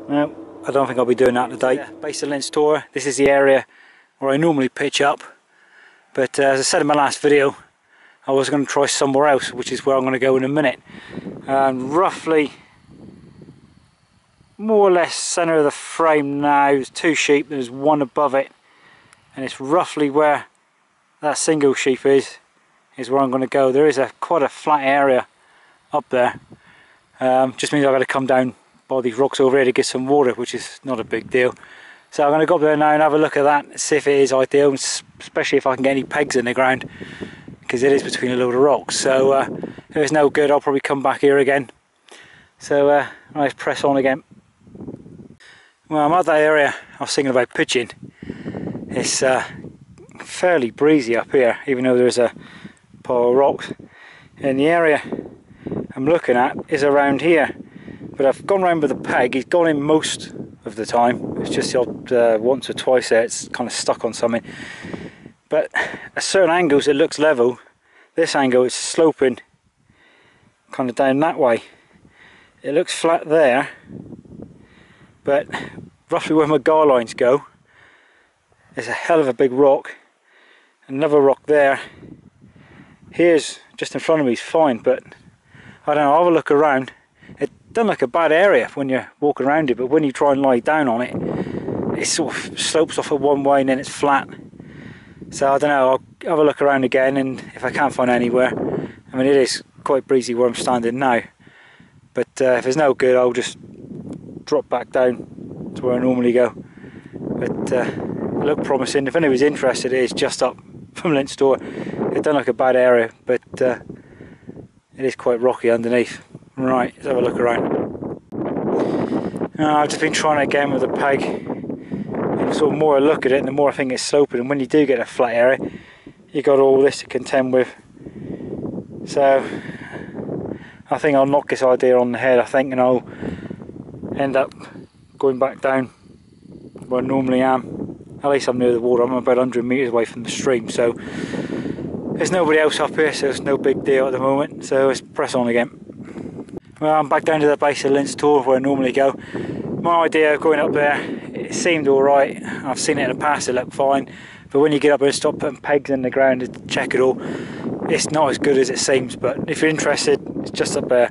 No, I don't think I'll be doing that today. Yeah, base of Linz Tor, this is the area where I normally pitch up, but as I said in my last video, I was going to try somewhere else, which is where I'm going to go in a minute. Roughly, more or less centre of the frame now, there's two sheep, there's one above it, and it's roughly where that single sheep is where I'm going to go. There is quite a flat area up there, just means I've got to come down by these rocks over here to get some water, which is not a big deal. So I'm going to go up there now and have a look at that, see if it is ideal, especially if I can get any pegs in the ground, because it is between a load of rocks. So if it's no good, I'll probably come back here again. So let's press on again. Well, I'm at that area I was thinking about pitching. It's fairly breezy up here, even though there's a pile of rocks. And the area I'm looking at is around here. But I've gone around with the peg. He's gone in most of the time. It's just the odd once or twice there it's kind of stuck on something. But at certain angles it looks level. This angle is sloping kind of down that way. It looks flat there, but roughly where my guy lines go, there's a hell of a big rock. Another rock there. Here's just in front of me is fine, but I don't know, I'll have a look around. It doesn't look a bad area when you're walking around it, but when you try and lie down on it, it sort of slopes off at one way and then it's flat. So I don't know, I'll have a look around again, and if I can't find anywhere, I mean it is quite breezy where I'm standing now, but if it's no good I'll just drop back down to where I normally go. But it looked promising. If anybody's interested, it is just up from Linz Tor. It doesn't look a bad area, but it is quite rocky underneath. Right, let's have a look around. I've just been trying it again with the peg. And sort of more I look at it, and the more I think it's sloping, and when you do get a flat area, you got all this to contend with. So I think I'll knock this idea on the head, I think, and I'll end up going back down where I normally am. At least I'm near the water. I'm about 100 metres away from the stream, so there's nobody else up here, so it's no big deal at the moment. So let's press on again. Well, I'm back down to the base of Linz Tor where I normally go. My idea of going up there, it seemed alright. I've seen it in the past, it looked fine. But when you get up there and start putting pegs in the ground to check it all, it's not as good as it seems. But if you're interested, it's just up there.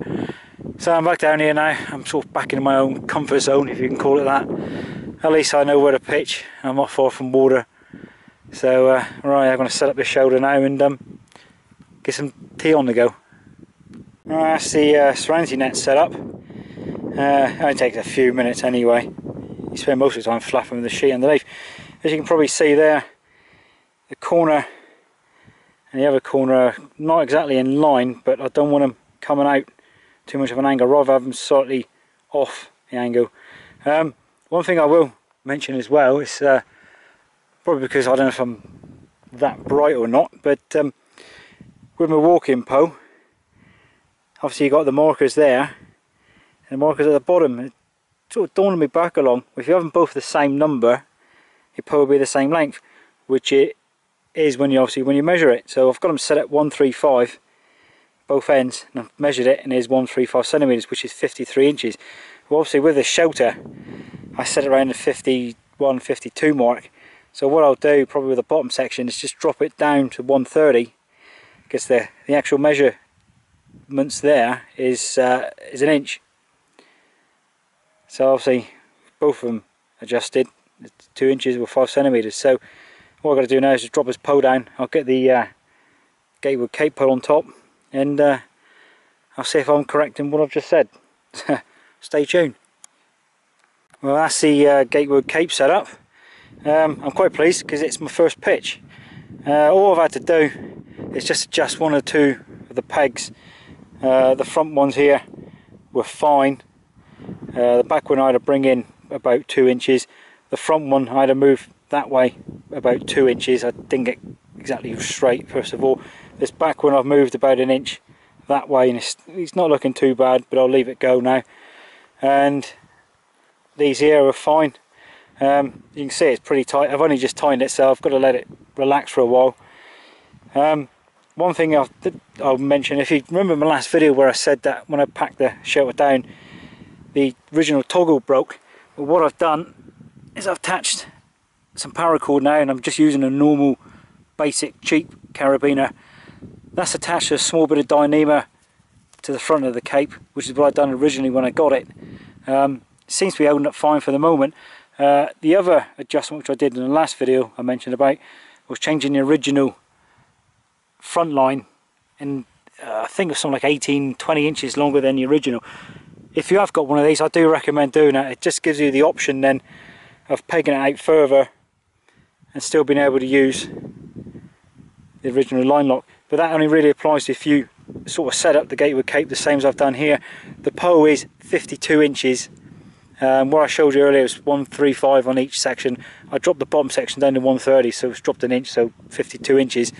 So I'm back down here now. I'm sort of back in my own comfort zone, if you can call it that. At least I know where to pitch. I'm not far from water. So right, I'm going to set up this shoulder now and get some tea on the go. That's the serenity net set up. It only takes a few minutes anyway. You spend most of the time flapping with the sheet underneath. As you can probably see there, the corner and the other corner are not exactly in line, but I don't want them coming out too much of an angle, rather have them slightly off the angle. One thing I will mention as well is probably because I don't know if I'm that bright or not, but with my walking pole, obviously you got the markers there and the markers at the bottom. It sort of dawned on me back along, if you have them both the same number, it probably be the same length, which it is when you measure it. So I've got them set at 135 both ends, and I've measured it and it is 135 centimeters, which is 53 inches. Well, obviously with the shelter I set it around the 51, 52 mark. So what I'll do probably with the bottom section is just drop it down to 130, because the actual measurements there is an inch. So obviously both of them adjusted, it's 2 inches or 5 centimeters. So what I've got to do now is just drop this pole down. I'll get the Gatewood Cape pole on top, and I'll see if I'm correct in what I've just said. Stay tuned. Well, that's the Gatewood Cape set up. I'm quite pleased because it's my first pitch. All I've had to do is just adjust one or two of the pegs. The front ones here were fine. The back one I had to bring in about 2 inches. The front one I had to move that way about 2 inches. I didn't get exactly straight first of all. This back one I've moved about an inch that way, and it's not looking too bad, but I'll leave it go now. And these here are fine. You can see it's pretty tight. I've only just tightened it, so I've got to let it relax for a while. One thing I'll mention, if you remember my last video where I said that when I packed the shelter down, the original toggle broke. Well, what I've done is I've attached some paracord now, and I'm just using a normal, basic, cheap carabiner. That's attached to a small bit of dyneema to the front of the cape, which is what I'd done originally when I got it. It seems to be holding up fine for the moment. The other adjustment which I did in the last video I mentioned about was changing the original front line, and I think it was something like 18-20 inches longer than the original. If you have got one of these, I do recommend doing that. It just gives you the option then of pegging it out further and still being able to use the original line lock. But that only really applies if you sort of set up the gateway cape the same as I've done here. The pole is 52 inches. What I showed you earlier was 135 on each section. I dropped the bottom section down to 130, so it's dropped an inch, so 52 inches.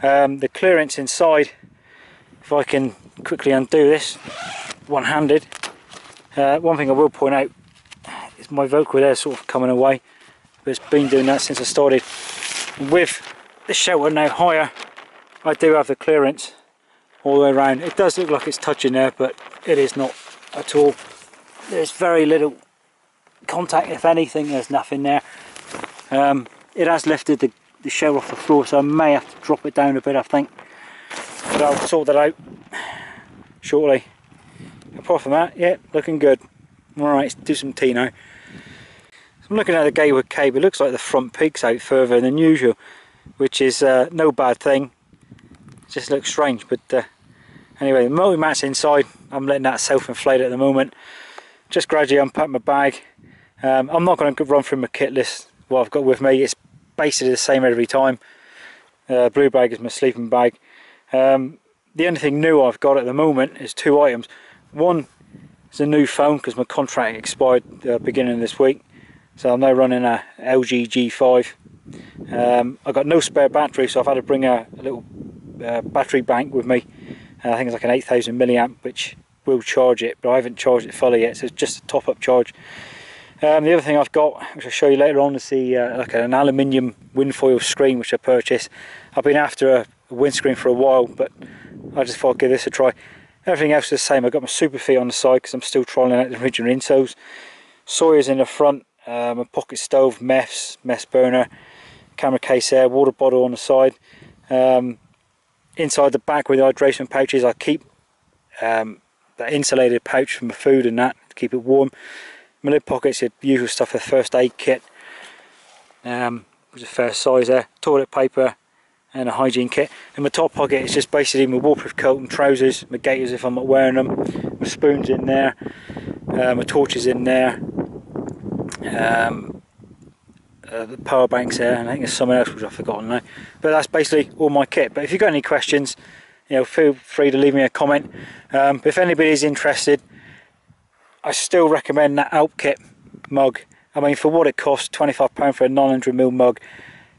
The clearance inside, if I can quickly undo this one-handed, one thing I will point out is my Velcro there sort of coming away, but it's been doing that since I started. With the shelter now higher, I do have the clearance all the way around. It does look like it's touching there, but it is not at all. There's very little contact, if anything. There's nothing there. It has lifted the shelter off the floor, so I may have to drop it down a bit, I think, but I'll sort that out shortly. Apart from that, yeah, looking good. Alright, let's do some tea now. So I'm looking at the gateway cape. It looks like the front peaks out further than usual, which is no bad thing. It just looks strange, but anyway, the multi-mat's inside. I'm letting that self-inflate at the moment. Just gradually unpack my bag. I'm not going to run through my kit list, what I've got with me. It's basically the same every time. Blue bag is my sleeping bag. The only thing new I've got at the moment is two items. One is a new phone because my contract expired beginning of this week, so I'm now running a LG G5. I've got no spare battery, so I've had to bring a little battery bank with me. I think it's like an 8000 milliamp, which will charge it, but I haven't charged it fully yet, so it's just a top-up charge. The other thing I've got, which I'll show you later on, is the like an aluminium windfoil screen which I purchased. I've been after a windscreen for a while, but I just thought I'd give this a try. Everything else is the same. I've got my super feet on the side because I'm still trialling out the original insoles. Sawyers in the front, my pocket stove, mess burner, camera case there, water bottle on the side. Inside the back with the hydration pouches, I keep that insulated pouch for my food and that to keep it warm. My lid pockets, the usual stuff, a first aid kit, which is a fair size there, toilet paper and a hygiene kit. And my top pocket is just basically my waterproof coat and trousers, my gaiters if I'm not wearing them, my spoons in there, my torches in there, the power banks there, and I think there's something else which I've forgotten now. But that's basically all my kit. But if you've got any questions, you know, feel free to leave me a comment. But if anybody's interested, I still recommend that Alpkit mug. I mean, for what it costs, £25 for a 900ml mug,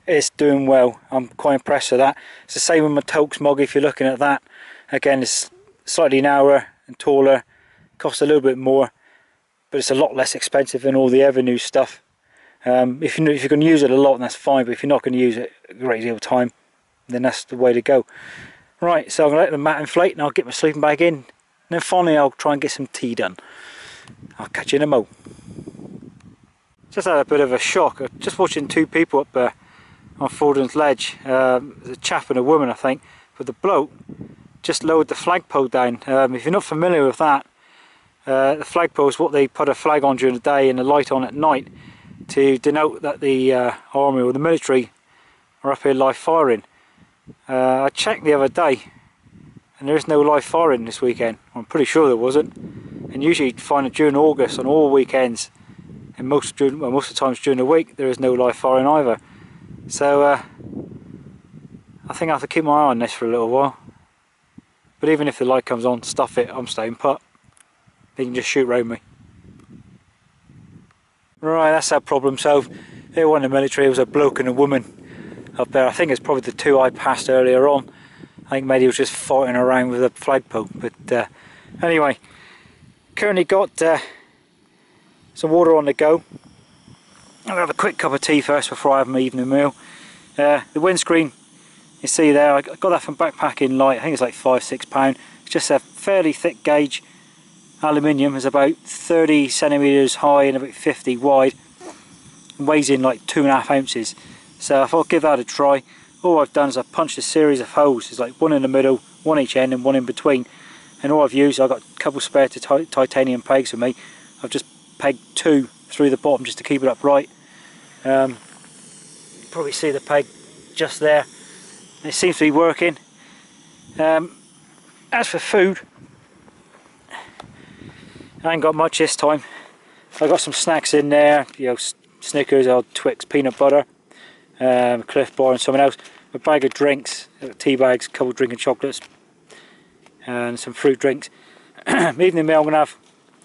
it's doing well. I'm quite impressed with that. It's the same with my Tokes mug if you're looking at that. Again, it's slightly narrower and taller, costs a little bit more, but it's a lot less expensive than all the other new stuff. If you're going to use it a lot, then that's fine, but if you're not going to use it a great deal of time, then that's the way to go. Right, so I'm going to let the mat inflate and I'll get my sleeping bag in, and then finally I'll try and get some tea done. I'll catch you in a mo. Just had a bit of a shock. Just watching two people up there on Fordham's Ledge. There's a chap and a woman, I think, but the bloke just lowered the flagpole down. If you're not familiar with that, the flagpole is what they put a flag on during the day and a light on at night to denote that the army or the military are up here live firing. I checked the other day and there is no live firing this weekend. I'm pretty sure there wasn't. And usually you'd find it during August on all weekends, and most of the times during the week there is no live firing either. So I think I have to keep my eye on this for a little while. But even if the light comes on, stuff it, I'm staying put. They can just shoot round me. Right, that's that problem solved. It wasn't the military, it was a bloke and a woman up there. I think it's probably the two I passed earlier on. I think maybe he was just fighting around with a flagpole. But anyway, currently got some water on the go. I'm going to have a quick cup of tea first before I have my evening meal. The windscreen, you see there, I got that from Backpacking Light. I think it's like £5–6. It's just a fairly thick gauge aluminium. It's about 30 centimeters high and about 50 wide. It weighs in like 2.5 ounces. So if I'll give that a try, all I've done is I've punched a series of holes. There's like one in the middle, one each end and one in between. And all I've used, I've got a couple spare titanium pegs with me. I've just pegged 2 through the bottom just to keep it upright. Probably see the peg just there. It seems to be working. As for food, I ain't got much this time. I've got some snacks in there, you know, Snickers, old Twix, peanut butter, Cliff Bar and something else. A bag of drinks, tea bags, a couple of drinking chocolates, and some fruit drinks. Evening meal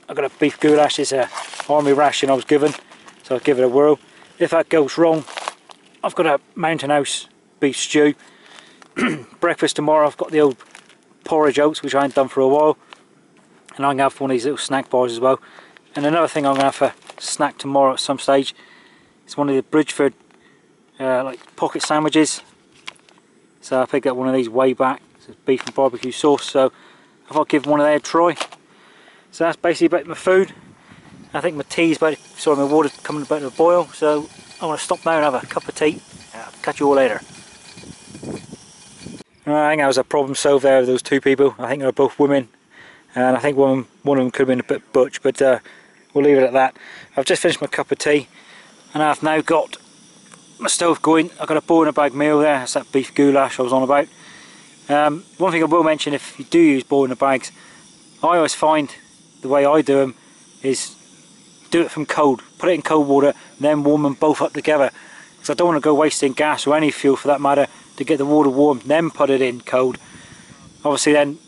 I've got a beef goulash. It's a army ration I was given, so I'll give it a whirl. If that goes wrong, I've got a Mountain House beef stew. Breakfast tomorrow, I've got the old porridge oats, which I ain't done for a while, and I'm going to have one of these little snack bars as well. And another thing I'm going to have for snack tomorrow at some stage is one of the Bridgeford like pocket sandwiches. So I picked up one of these way back. It's beef and barbecue sauce, so I'll give one of them a try. So that's basically about my food. I think my tea's about, sorry, my water's coming about to a boil, so I'm going to stop now and have a cup of tea. I'll catch you all later. I think that was a problem solved there with those 2 people. I think they were both women, and I think one of them could have been a bit butch, but we'll leave it at that. I've just finished my cup of tea, and I've now got my stove going. I've got a boil in a bag meal there. That's that beef goulash I was on about. One thing I will mention, if you do use boil in the bags, I always find the way I do them is do it from cold. Put it in cold water, then warm them both up together. Because I don't want to go wasting gas or any fuel for that matter to get the water warm, then put it in cold. Obviously then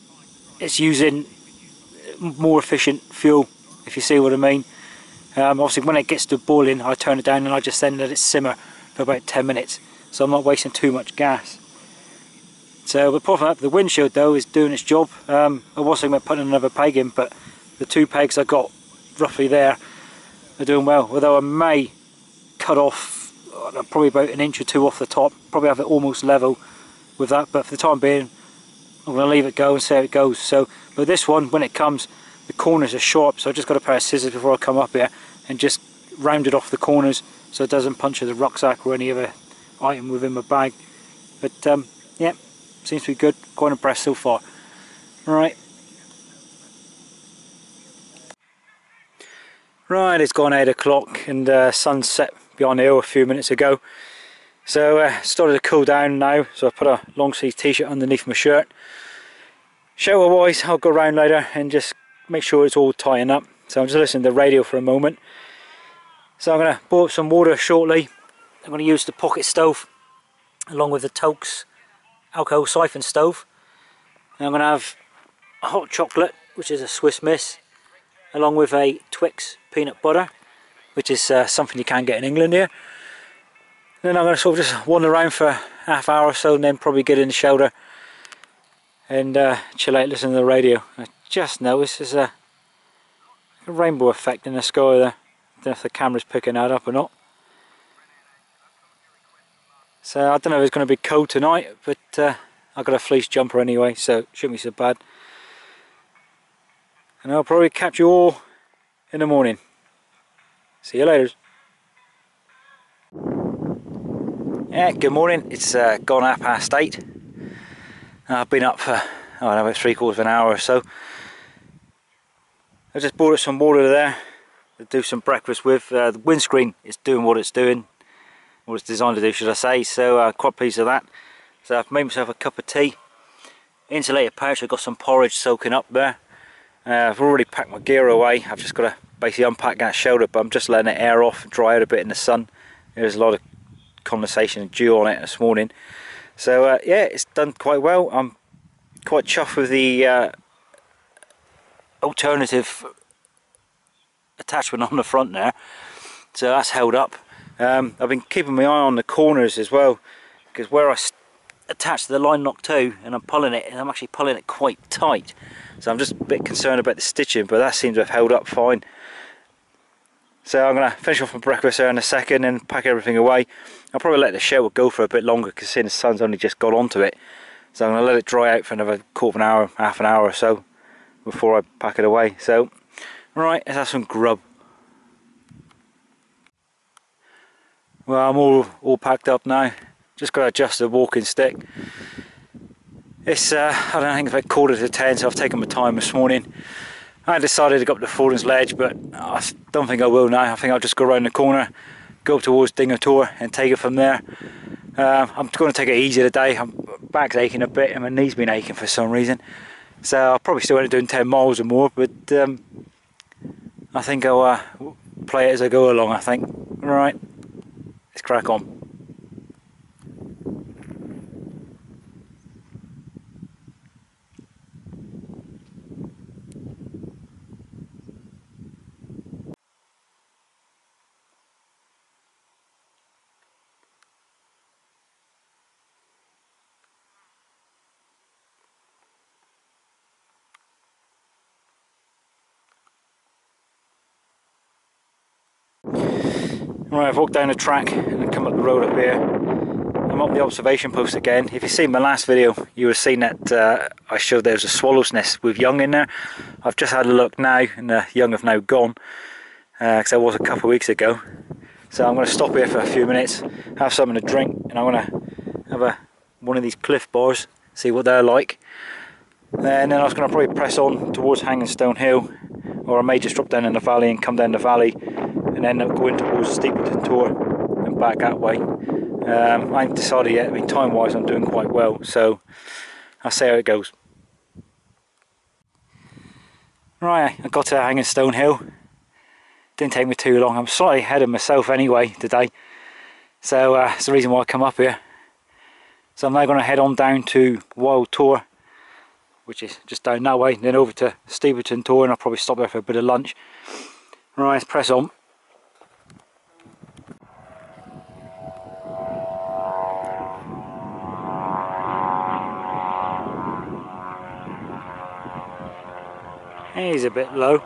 it's using more efficient fuel, if you see what I mean. Obviously when it gets to boiling, I turn it down and I just then let it simmer for about 10 minutes. So I'm not wasting too much gas. So apart from that, the windshield though is doing its job. I was thinking about putting another peg in, but the 2 pegs I got roughly there are doing well. Although I may cut off probably about 1 inch or 2 off the top, probably have it almost level with that, but for the time being I'm going to leave it go and see how it goes. So with this one, when it comes, the corners are sharp, so I just got a pair of scissors before I come up here and just round it off the corners so it doesn't puncture the rucksack or any other item within my bag. But yeah, seems to be good. Quite impressed so far. Right, it's gone 8 o'clock and sun set behind the hill a few minutes ago. So started to cool down now, so I put a long sleeve t-shirt underneath my shirt. Shelter wise, I'll go around later and just make sure it's all tying up. So I'm just listening to the radio for a moment. So I'm going to boil up some water shortly. I'm going to use the pocket stove along with the Tokes alcohol siphon stove. And I'm going to have a hot chocolate, which is a Swiss Miss, along with a Twix peanut butter, which is something you can get in England here. Then I'm going to sort of just wander around for half hour or so and then probably get in the shelter and chill out, listen to the radio. I just noticed there's a rainbow effect in the sky there. I don't know if the camera's picking that up or not. So I don't know if it's going to be cold tonight, but I've got a fleece jumper anyway, so it shouldn't be so bad. And I'll probably catch you all in the morning. See you later. Yeah, good morning. It's gone 8:30. I've been up for, I don't know, about 3/4 of an hour or so. I just bought us some water there to do some breakfast with. The windscreen is doing what it's doing, what it's designed to do, should I say. So quite pleased with that. So I've made myself a cup of tea. Insulated pouch, I've got some porridge soaking up there. I've already packed my gear away. I've just got to basically unpack that shelter, but I'm just letting it air off and dry out a bit in the sun. There's a lot of condensation and dew on it this morning. So yeah, it's done quite well. I'm quite chuffed with the alternative attachment on the front there. So that's held up. I've been keeping my eye on the corners as well, because where I attached the line lock to and I'm pulling it, and I'm actually pulling it quite tight. So I'm just a bit concerned about the stitching, but that seems to have held up fine. So I'm going to finish off my breakfast there in a second and pack everything away. I'll probably let the shower go for a bit longer because seeing the sun's only just got onto it. So I'm going to let it dry out for another quarter of an hour, half an hour or so before I pack it away. So, right, let's have some grub. Well, I'm all packed up now. Just got to adjust the walking stick. It's I don't think it's about 9:45, so I've taken my time this morning. I decided to go up to Fordham's Ledge, but I don't think I will now. I think I'll just go around the corner, go up towards Dingertor and take it from there. I'm going to take it easy today. My back's aching a bit and my knee's been aching for some reason. So I'll probably still end up doing 10 miles or more, but I think I'll play it as I go along, I think. Alright, let's crack on. Right, I've walked down the track and come up the road up here. I'm up the observation post again. If you've seen my last video, you would have seen that I showed there was a swallow's nest with young in there. I've just had a look now and the young have now gone, because that was a couple of weeks ago. So I'm going to stop here for a few minutes, have something to drink, and I'm going to have one of these Cliff Bars, see what they're like. And then I was going to probably press on towards Hangingstone Hill, or I may just drop down in the valley and come down the valley and end up going towards Steepleton Tor and back that way. I haven't decided yet. I mean, time wise I'm doing quite well, so I'll see how it goes. Right, I got to Hangingstone Hill. Didn't take me too long. I'm slightly ahead of myself anyway today, so that's the reason why I come up here. So I'm now going to head on down to Wild Tor, which is just down that way, then over to Steepleton Tor, and I'll probably stop there for a bit of lunch. Right, let's press on. He's a bit low.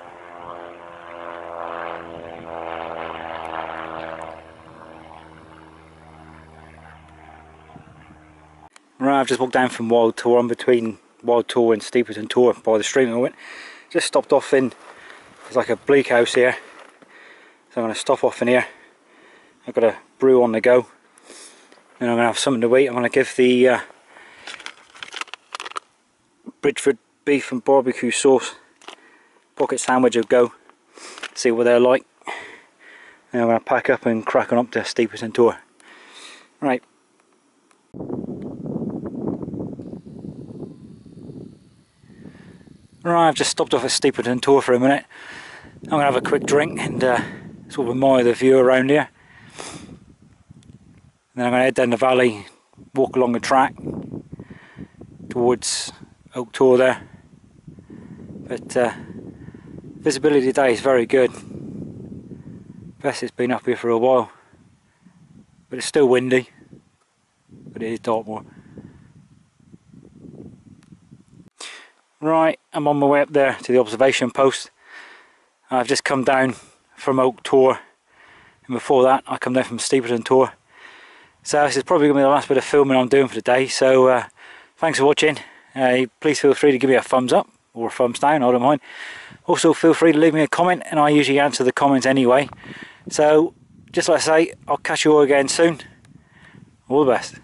Right, I've just walked down from Wild Tor. I'm between Wild Tor and Steepleton Tor by the stream I went. Just stopped off in, there's like a bleak house here. So I'm going to stop off in here. I've got a brew on the go. Then I'm going to have something to eat. I'm going to give the Bridgeford beef and barbecue sauce pocket sandwich a go, see what they're like. Then I'm going to pack up and crack on up to Steepleton Tor. Right. Right, I've just stopped off at Steepleton Tor for a minute. I'm going to have a quick drink and sort of admire the view around here. Then I'm going to head down the valley, walk along the track towards Oak Tor there. But visibility today is very good. Best it's been up here for a while. But it's still windy. But it is Dartmoor. Right, I'm on my way up there to the observation post. I've just come down from Oak Tor, and before that I come down from Steepleton Tor. So this is probably going to be the last bit of filming I'm doing for today, so thanks for watching. Please feel free to give me a thumbs up or a thumbs down, I don't mind. Also feel free to leave me a comment, and I usually answer the comments anyway. So just like I say, I'll catch you all again soon. All the best.